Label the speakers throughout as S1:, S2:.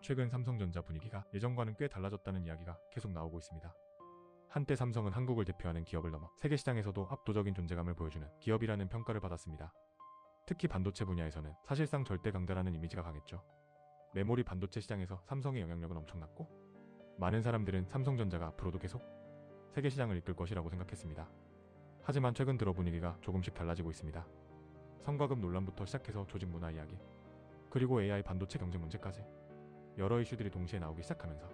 S1: 최근 삼성전자 분위기가 예전과는 꽤 달라졌다는 이야기가 계속 나오고 있습니다. 한때 삼성은 한국을 대표하는 기업을 넘어 세계 시장에서도 압도적인 존재감을 보여주는 기업이라는 평가를 받았습니다. 특히 반도체 분야에서는 사실상 절대 강자라는 이미지가 강했죠. 메모리 반도체 시장에서 삼성의 영향력은 엄청났고, 많은 사람들은 삼성전자가 앞으로도 계속 세계 시장을 이끌 것이라고 생각했습니다. 하지만 최근 들어 분위기가 조금씩 달라지고 있습니다. 성과급 논란부터 시작해서 조직 문화 이야기, 그리고 AI 반도체 경쟁 문제까지 여러 이슈들이 동시에 나오기 시작하면서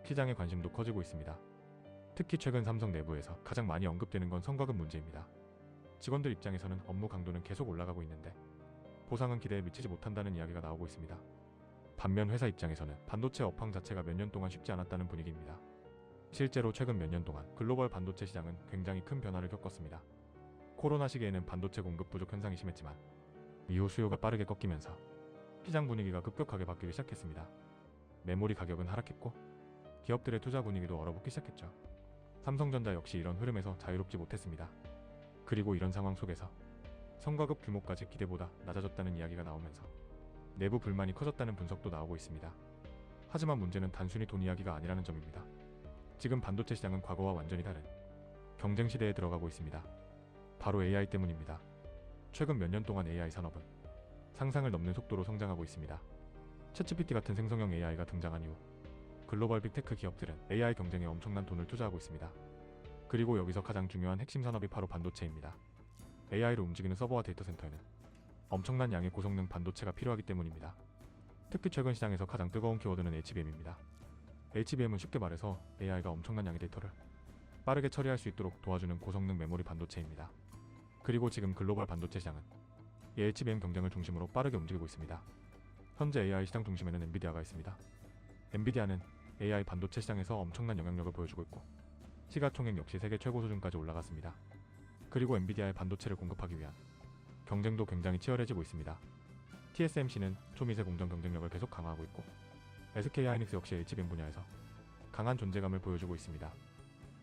S1: 시장의 관심도 커지고 있습니다. 특히 최근 삼성 내부에서 가장 많이 언급되는 건 성과급 문제입니다. 직원들 입장에서는 업무 강도는 계속 올라가고 있는데 보상은 기대에 미치지 못한다는 이야기가 나오고 있습니다. 반면 회사 입장에서는 반도체 업황 자체가 몇 년 동안 쉽지 않았다는 분위기입니다. 실제로 최근 몇 년 동안 글로벌 반도체 시장은 굉장히 큰 변화를 겪었습니다. 코로나 시기에는 반도체 공급 부족 현상이 심했지만 이후 수요가 빠르게 꺾이면서 시장 분위기가 급격하게 바뀌기 시작했습니다. 메모리 가격은 하락했고 기업들의 투자 분위기도 얼어붙기 시작했죠. 삼성전자 역시 이런 흐름에서 자유롭지 못했습니다. 그리고 이런 상황 속에서 성과급 규모까지 기대보다 낮아졌다는 이야기가 나오면서 내부 불만이 커졌다는 분석도 나오고 있습니다. 하지만 문제는 단순히 돈 이야기가 아니라는 점입니다. 지금 반도체 시장은 과거와 완전히 다른 경쟁 시대에 들어가고 있습니다. 바로 AI 때문입니다. 최근 몇 년 동안 AI 산업은 상상을 넘는 속도로 성장하고 있습니다. 챗GPT 같은 생성형 AI가 등장한 이후 글로벌 빅테크 기업들은 AI 경쟁에 엄청난 돈을 투자하고 있습니다. 그리고 여기서 가장 중요한 핵심 산업이 바로 반도체입니다. AI를 움직이는 서버와 데이터 센터에는 엄청난 양의 고성능 반도체가 필요하기 때문입니다. 특히 최근 시장에서 가장 뜨거운 키워드는 HBM입니다. HBM은 쉽게 말해서 AI가 엄청난 양의 데이터를 빠르게 처리할 수 있도록 도와주는 고성능 메모리 반도체입니다. 그리고 지금 글로벌 반도체 시장은 이 HBM 경쟁을 중심으로 빠르게 움직이고 있습니다. 현재 AI 시장 중심에는 엔비디아가 있습니다. 엔비디아는 AI 반도체 시장에서 엄청난 영향력을 보여주고 있고 시가총액 역시 세계 최고 수준까지 올라갔습니다. 그리고 엔비디아의 반도체를 공급하기 위한 경쟁도 굉장히 치열해지고 있습니다. TSMC는 초미세 공정 경쟁력을 계속 강화하고 있고 SK하이닉스 역시 HBM 분야에서 강한 존재감을 보여주고 있습니다.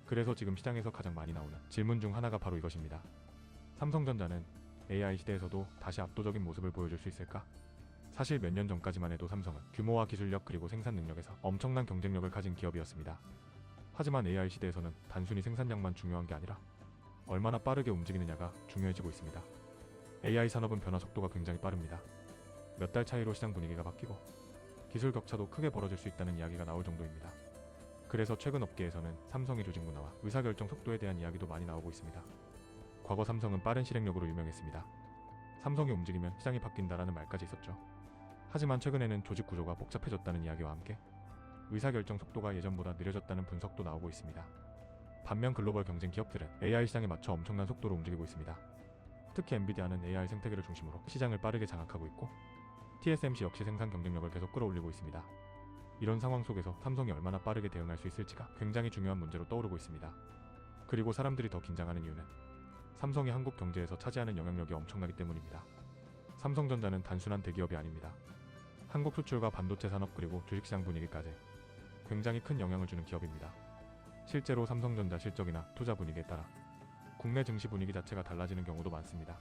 S1: 그래서 지금 시장에서 가장 많이 나오는 질문 중 하나가 바로 이것입니다. 삼성전자는 AI 시대에서도 다시 압도적인 모습을 보여줄 수 있을까? 사실 몇 년 전까지만 해도 삼성은 규모와 기술력 그리고 생산 능력에서 엄청난 경쟁력을 가진 기업이었습니다. 하지만 AI 시대에서는 단순히 생산량만 중요한 게 아니라 얼마나 빠르게 움직이느냐가 중요해지고 있습니다. AI 산업은 변화 속도가 굉장히 빠릅니다. 몇 달 차이로 시장 분위기가 바뀌고 기술 격차도 크게 벌어질 수 있다는 이야기가 나올 정도입니다. 그래서 최근 업계에서는 삼성의 조직 문화와 의사결정 속도에 대한 이야기도 많이 나오고 있습니다. 과거 삼성은 빠른 실행력으로 유명했습니다. 삼성이 움직이면 시장이 바뀐다라는 말까지 있었죠. 하지만 최근에는 조직 구조가 복잡해졌다는 이야기와 함께 의사결정 속도가 예전보다 느려졌다는 분석도 나오고 있습니다. 반면 글로벌 경쟁 기업들은 AI 시장에 맞춰 엄청난 속도로 움직이고 있습니다. 특히 엔비디아는 AI 생태계를 중심으로 시장을 빠르게 장악하고 있고 TSMC 역시 생산 경쟁력을 계속 끌어올리고 있습니다. 이런 상황 속에서 삼성이 얼마나 빠르게 대응할 수 있을지가 굉장히 중요한 문제로 떠오르고 있습니다. 그리고 사람들이 더 긴장하는 이유는 삼성이 한국 경제에서 차지하는 영향력이 엄청나기 때문입니다. 삼성전자는 단순한 대기업이 아닙니다. 한국 수출과 반도체 산업 그리고 주식시장 분위기까지 굉장히 큰 영향을 주는 기업입니다. 실제로 삼성전자 실적이나 투자 분위기에 따라 국내 증시 분위기 자체가 달라지는 경우도 많습니다.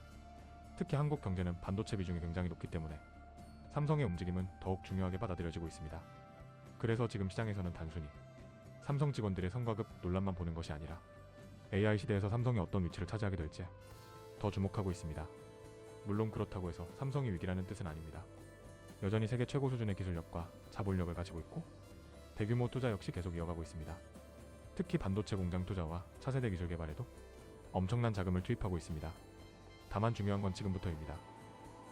S1: 특히 한국 경제는 반도체 비중이 굉장히 높기 때문에 삼성의 움직임은 더욱 중요하게 받아들여지고 있습니다. 그래서 지금 시장에서는 단순히 삼성 직원들의 성과급 논란만 보는 것이 아니라 AI 시대에서 삼성이 어떤 위치를 차지하게 될지 더 주목하고 있습니다. 물론 그렇다고 해서 삼성이 위기라는 뜻은 아닙니다. 여전히 세계 최고 수준의 기술력과 자본력을 가지고 있고 대규모 투자 역시 계속 이어가고 있습니다. 특히 반도체 공장 투자와 차세대 기술 개발에도 엄청난 자금을 투입하고 있습니다. 다만 중요한 건 지금부터입니다.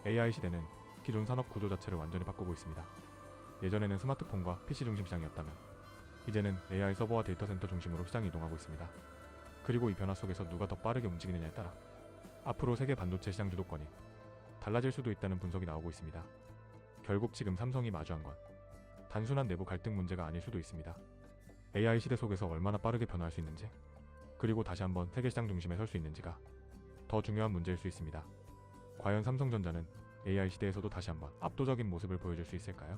S1: AI 시대는 기존 산업 구조 자체를 완전히 바꾸고 있습니다. 예전에는 스마트폰과 PC 중심 시장이었다면 이제는 AI 서버와 데이터 센터 중심으로 시장이 이동하고 있습니다. 그리고 이 변화 속에서 누가 더 빠르게 움직이느냐에 따라 앞으로 세계 반도체 시장 주도권이 달라질 수도 있다는 분석이 나오고 있습니다. 결국 지금 삼성이 마주한 건 단순한 내부 갈등 문제가 아닐 수도 있습니다. AI 시대 속에서 얼마나 빠르게 변화할 수 있는지, 그리고 다시 한번 세계 시장 중심에 설 수 있는지가 더 중요한 문제일 수 있습니다. 과연 삼성전자는 AI 시대에서도 다시 한번 압도적인 모습을 보여줄 수 있을까요?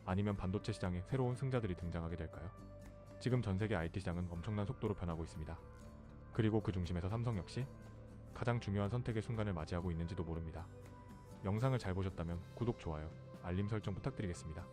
S1: 아니면 반도체 시장에 새로운 승자들이 등장하게 될까요? 지금 전 세계 IT 시장은 엄청난 속도로 변하고 있습니다. 그리고 그 중심에서 삼성 역시 가장 중요한 선택의 순간을 맞이하고 있는지도 모릅니다. 영상을 잘 보셨다면 구독, 좋아요, 알림 설정 부탁드리겠습니다.